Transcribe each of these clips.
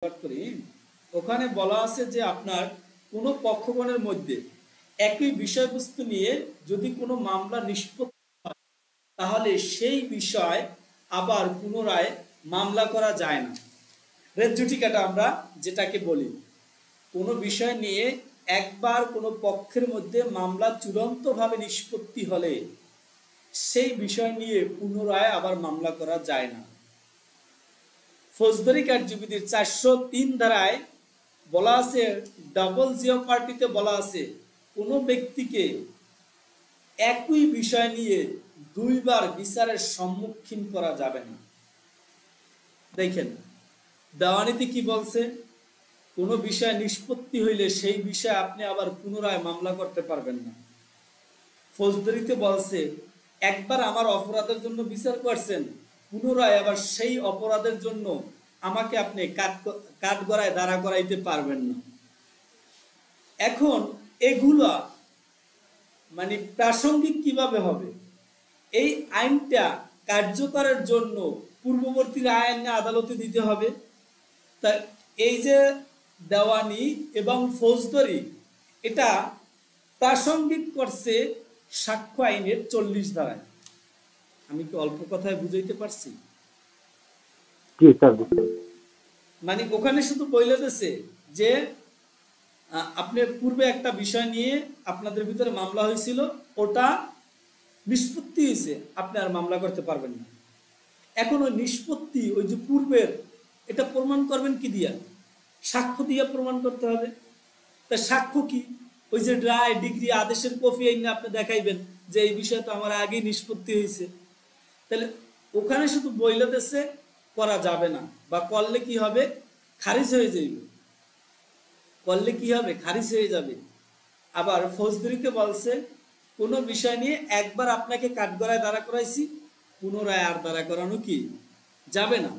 করি ওখানে বলা আছে যে আপনার কোনো পক্ষগণের মধ্যে একই বিষয়বস্তু নিয়ে যদি কোনো মামলা নিষ্পত্তি হয় তাহলে সেই বিষয় আবার পুনরায় মামলা করা যায় না। রেট জুডিকাটা আমরা যেটাকে বলি, কোনো বিষয় নিয়ে একবার কোনো পক্ষের মধ্যে মামলা চূড়ান্তভাবে নিষ্পত্তি হলে সেই বিষয় নিয়ে পুনরায় আবার মামলা করা যায় না। ফৌজদারি কার্যবিধির 403 ধারায় বলা আছে, ডাবল জিওপার্টিতে বলা আছে কোনো ব্যক্তিকে একই বিষয় নিয়ে দুইবার বিচারের সম্মুখীন করা যাবে না। দেখেন দেওয়ানিতে কি বলছে, কোনো বিষয় নিষ্পত্তি হইলে সেই বিষয়ে আপনি আবার পুনরায় মামলা করতে পারবেন না। ফৌজদারিতে বলছে একবার আমার অপরাধের জন্য বিচার করছেন, পুনরায় আবার সেই অপরাধের জন্য আমাকে আপনি কাঠগড়ায় দাঁড়া করাইতে পারবেন না। এখন এগুলা মানে প্রাসঙ্গিক কিভাবে হবে? এই আইনটা কার্যকরের জন্য পূর্ববর্তী আইন আদালতে দিতে হবে। তা এই যে দেওয়ানি এবং ফৌজদারি এটা প্রাসঙ্গিক করছে সাক্ষ্য আইনের 40 ধারায়। আমি কি অল্প কথায় বুঝাইতে পারছি? মানে ওখানে শুধু বলে দিয়েছে যে আপনি পূর্বে একটা বিষয় নিয়ে আপনাদের ভিতরে মামলা হয়েছিল, ওটা নিষ্পত্তি হয়েছে, আপনি আর মামলা করতে পারবেন না। এখন ওই নিষ্পত্তি ওই যে পূর্বের, এটা প্রমাণ করবেন কি দিয়া? সাক্ষ্য দিয়ে প্রমাণ করতে হবে। তা সাক্ষ্য কি? ওই যে রায়, ডিগ্রি, আদেশের কপি এনে আপনি দেখাইবেন যে এই বিষয়টা আমার আগেই নিষ্পত্তি হয়েছে। তাহলে ওখানে শুধু বইলে দেশে করা যাবে না, বা করলে কি হবে? খারিজ হয়ে যাবে। করলে কি হবে? খারিজ হয়ে যাবে। আবার ফৌজদারিতে বলছে কোনো বিষয় নিয়ে একবার আপনাকে কাঠগড়ায় দাঁড়া করাইছি, পুনরায় আর দাঁড়া করানো কি যাবে না।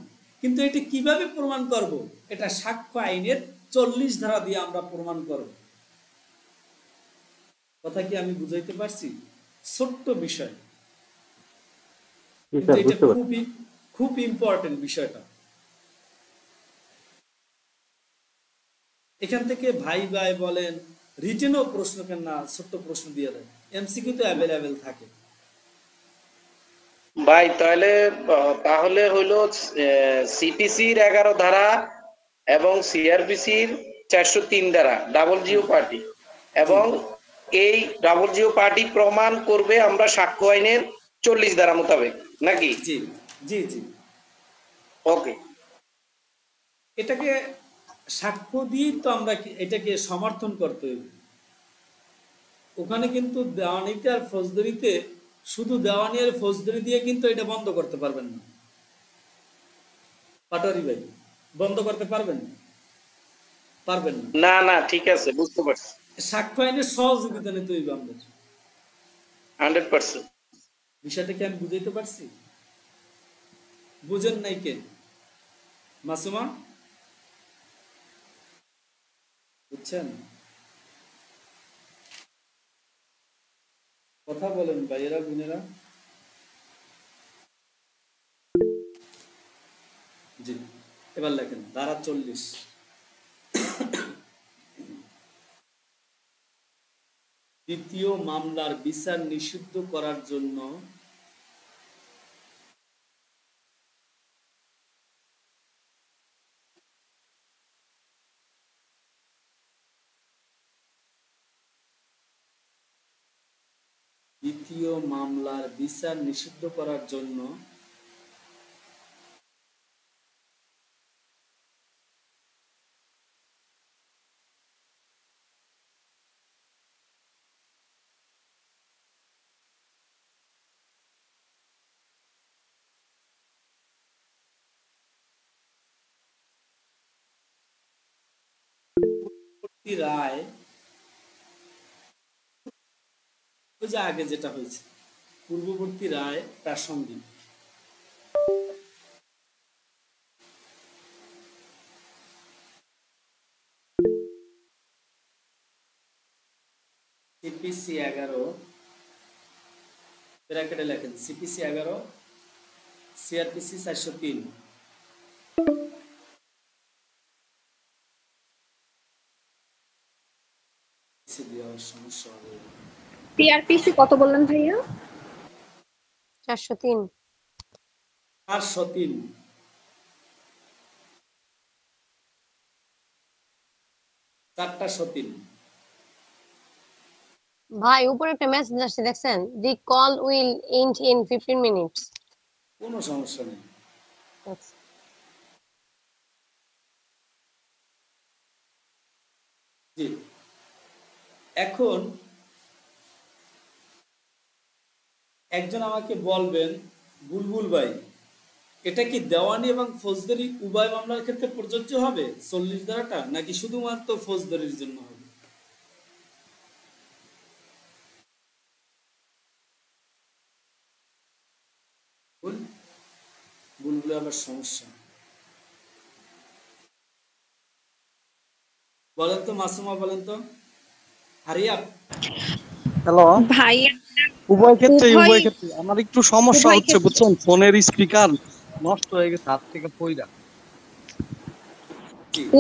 কিন্তু এটা কিভাবে প্রমাণ করব? এটা সাক্ষ্য আইনের 40 ধারা দিয়ে আমরা প্রমাণ করব। কথা কি আমি বুঝাইতে পারছি? ছোট্ট বিষয়, কিন্তু এটা খুব ইম্পর্টেন্ট বিষয়টা। এখান থেকে ভাই ভাই বলেন, রিটেনও প্রশ্ন কেন না ছোট্ট প্রশ্ন দিয়ে দেয়, এমসিকিউ তো অ্যাভেলেবেল থাকে ভাই। তাহলে হইলো সিপিসির 11 ধারা এবং সিআরপিসির 403 ধারা ডাবল জিও পার্টি, এবং এই ডাবল জিও পার্টি প্রমাণ করবে আমরা সাক্ষ্য আইনের 40 ধারা মোতাবেক, নাকি? জি জি জি। ওকে, এটাকে সাক্ষ্য দিয়েই তো আমরা এটাকে সমর্থন করতে হবে। ওখানে কিন্তু দেওয়ানিতে আর ফৌজদারিতে শুধু দেওয়ানি আর ফৌজদারি দিয়ে কিন্তু এটা বন্ধ করতে পারবেন না পাটোয়ারি ভাই। বন্ধ করতে পারবেন পারবেন না। না না, ঠিক আছে, বুঝতে পারছি। সাক্ষ্য আইনের সহযোগিতা নিতে হইবে আমাদের। 100%। বিষয়টা কি আমি বুঝাইতে পারছি? বুঝেন নাই কে? মাসুমা বুঝছেন? কথা বলেন ভাইয়েরা বোনেরা। জি, এবার লেখেন ধারা 40। দ্বিতীয় মামলার বিচার নিষিদ্ধ করার জন্য দ্বিতীয় মামলার বিচার নিষিদ্ধ করার জন্য রায়, ওই যে আগে যেটা হয়েছে পূর্ববর্তী রায় প্রাসঙ্গিক। সিপিসি 11 ব্র্যাকেটে লেখেন সিপিসি 11 সিআরপিসি 403। সমস্যা হবে। সিআরপিসি কত বললেন ভাইয়া? 403। 403। 403। ভাই উপরে একটা মেসেজ আসছে দেখছেন, the call will end in 15 minutes. কোনো সমস্যা নেই। জি, এখন একজন আমাকে বলবেন, বুলবুল ভাই এটা কি দেওয়ানি এবং ফৌজদারি উভয় মামলার ক্ষেত্রে প্রযোজ্য হবে 40 ধারাটা, নাকি শুধুমাত্র ফৌজদারির জন্য হবে? বুলবুলে আবার সমস্যা। বলেন তো মাসুমা, বলেন তো। হারিয়া, হ্যালো ভাইয়া উভয় ক্ষেত্রে উভয় আমার একটু সমস্যা উভয় হচ্ছে ক্ষেত্রে বুঝছেন, ফোনের স্পিকার নষ্ট হয়ে গেছে হাত থেকে পয়রা।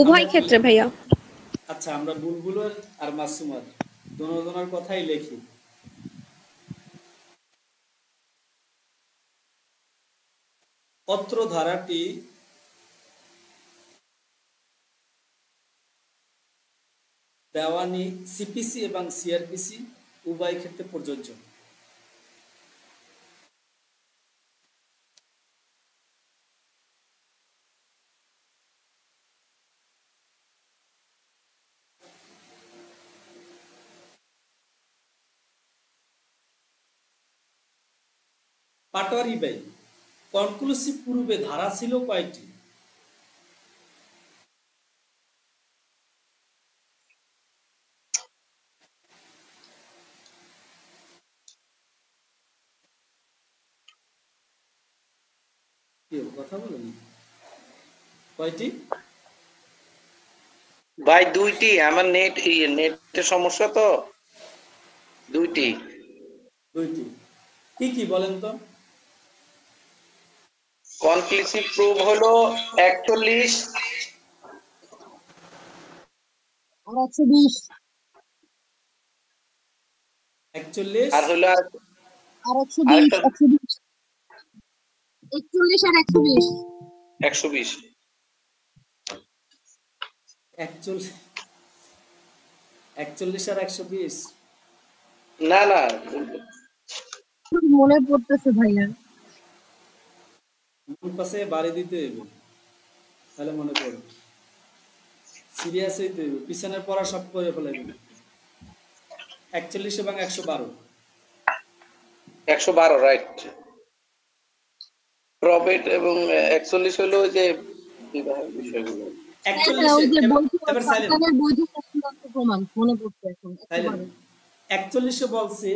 উভয় ক্ষেত্রে ভাইয়া। আচ্ছা, আমরা বুলবুলের আর মাসুমার দুজনের কথাই লিখি। অত্র ধারাটি দেওয়ানি, সিপিসি এবং সিআরপিসি উভয় ক্ষেত্রে প্রযোজ্য। পাটোয়ারি ভাই, কনক্লুসিভ পূর্বে ধারা ছিল কয়টি? কথা বলেন, কয়টি? ভাই দুইটি, আমার নেটের সমস্যা তো, দুইটি। দুইটি কি কি বলেন তো? কনক্লুসিভ প্রুফ হলো 41 আর 120 41 আর হলো আর 120 আরেকটা 120 41 আর 120 120। 41 আর 120 না না, মনে পড়তেছে ভাইয়া। মন পাশে বাড়ি দিতে হইবে, তাহলে মনে পড়বে। সিরিয়াস হইতে হইবে, পিছনের পড়া সব করে ফেলাইবে। 41 এবং 112। 112 রাইট। প্রফিট এবং 41 হলো যে বিবাহের বিষয়গুলো। 41 বলছে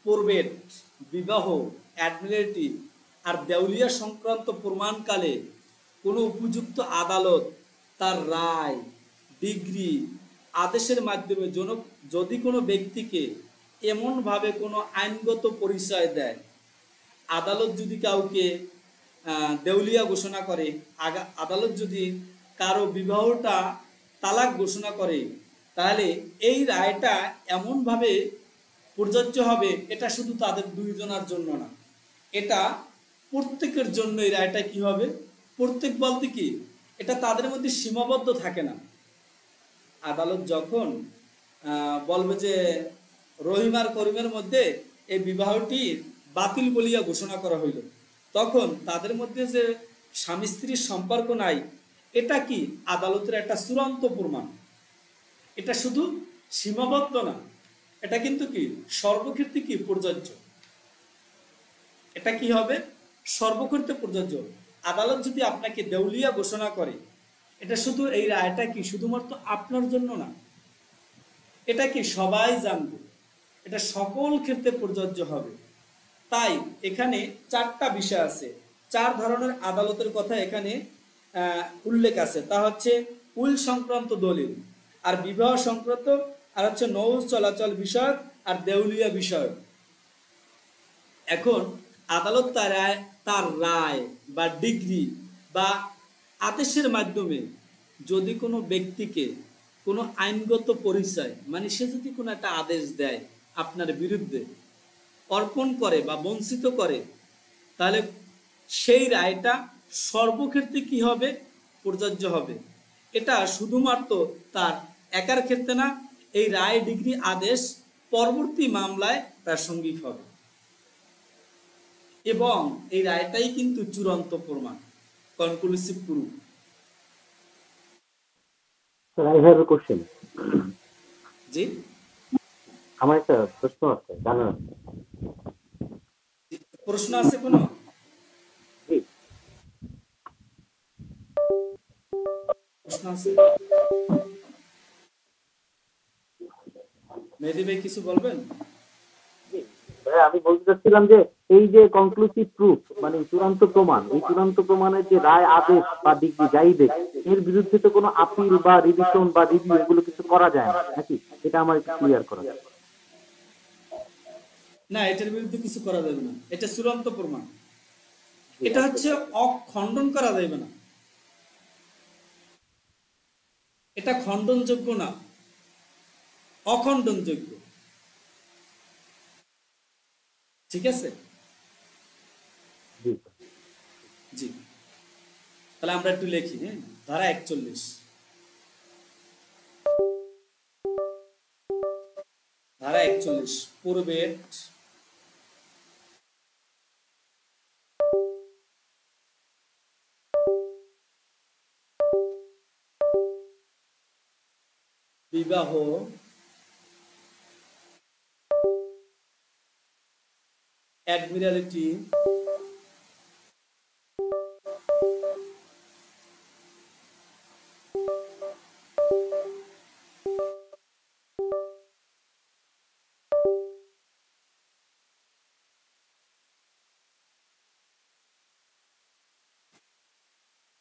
প্রবেট, বিবাহ, অ্যাডমিনিস্ট্রেটিভ আর দেউলিয়া সংক্রান্ত প্রমাণকালে কোনো উপযুক্ত আদালত তার রায়, ডিগ্রি, আদেশের মাধ্যমে যদি কোনো ব্যক্তিকে এমনভাবে কোনো আইনগত পরিচয় দেয়, আদালত যদি কাউকে দেউলিয়া ঘোষণা করে, আদালত যদি কারো বিবাহটা তালাক ঘোষণা করে, তাহলে এই রায়টা এমনভাবে প্রযোজ্য হবে, এটা শুধু তাদের দুইজনের জন্য না, এটা প্রত্যেকের জন্য এই রায়টা কি হবে। প্রত্যেক বলতে কি, এটা তাদের মধ্যে সীমাবদ্ধ থাকে না। আদালত যখন বলবে যে রহিম আর করিমের মধ্যে এই বিবাহটি বাতিল বলিয়া ঘোষণা করা হইল, তখন তাদের মধ্যে যে স্বামী স্ত্রীর সম্পর্ক নাই, এটা কি আদালতের একটা চূড়ান্ত প্রমাণ। এটা শুধু সীমাবদ্ধ না, এটা কিন্তু কি সর্বক্ষেত্রে কি প্রযোজ্য। এটা কি হবে, সর্বক্ষেত্রে প্রযোজ্য। আদালত যদি আপনাকে দেউলিয়া ঘোষণা করে, এটা শুধু এই রায়টা কি শুধুমাত্র আপনার জন্য না, এটা কি সবাই জানবে, এটা সকল ক্ষেত্রে প্রযোজ্য হবে। তাই এখানে 4টা বিষয় আছে, 4 ধরনের আদালতের কথা এখানে উল্লেখ আছে। তা হচ্ছে উইল সংক্রান্ত দলিল, আর বিবাহ সংক্রান্ত, আর হচ্ছে নৌ চলাচল বিষয়ক, আর দেউলিয়া বিষয়ক। এখন আদালত তার রায় বা ডিগ্রি বা আদেশের মাধ্যমে যদি কোনো ব্যক্তিকে কোনো আইনগত পরিচয়, মানে সে যদি কোনো একটা আদেশ দেয় আপনার বিরুদ্ধে, অর্পণ করে বা বঞ্চিত করে, তাহলে সেই রায়টা সর্বক্ষেত্রে কি হবে? প্রযোজ্য হবে। এটা শুধুমাত্র তার একার ক্ষেত্রে না, এই রায় ডিগ্রি আদেশ পরবর্তী মামলায় প্রাসঙ্গিক হবে এবং এই রায়টাই কিন্তু চূড়ান্ত প্রমাণ, conclusive proof. Sir, I have a question. জি, আমার একটা প্রশ্ন আছে, জানার আছে। প্রশ্ন আছে কোনো? জি, প্রশ্ন আছে? মেহেদী ভাই কিছু বলবেন? জি। ভাইয়া, আমি বলতে চাচ্ছিলাম যে এই যে কনক্লুসিভ প্রুফ মানে চূড়ান্ত প্রমাণ, এই চূড়ান্ত প্রমাণের যে রায় আদেশ বা ডিগ্রি যাই দেখ, এর বিরুদ্ধে তো কোনো আপিল বা রিভিশন বা রিভিউ এগুলো কিছু করা যায় না নাকি? এটা আমার একটু ক্লিয়ার করা যায়। না, এটার বিরুদ্ধে কিছু করা যাবে না, এটা চূড়ান্ত প্রমাণ। এটা হচ্ছে অখণ্ডন করা যাবে না, এটা খণ্ডনযোগ্য না, অখণ্ডনযোগ্য। ঠিক আছে? জি। জি, তাহলে আমরা একটু লিখি। হ্যাঁ, ধারা 41, ধারা 41 পূর্বের বিবাহ অ্যাডমিরালিটি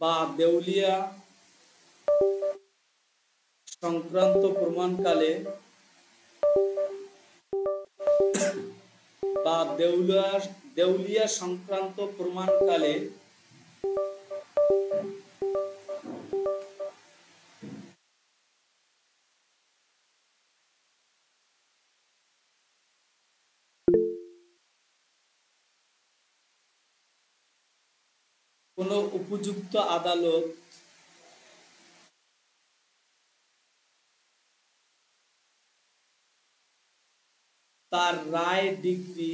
বা দেউলিয়া সংক্রান্ত প্রমাণকালে বা দেউলিয়া সংক্রান্ত প্রমাণকালে কোনো উপযুক্ত আদালত তার রায় ডিগ্রি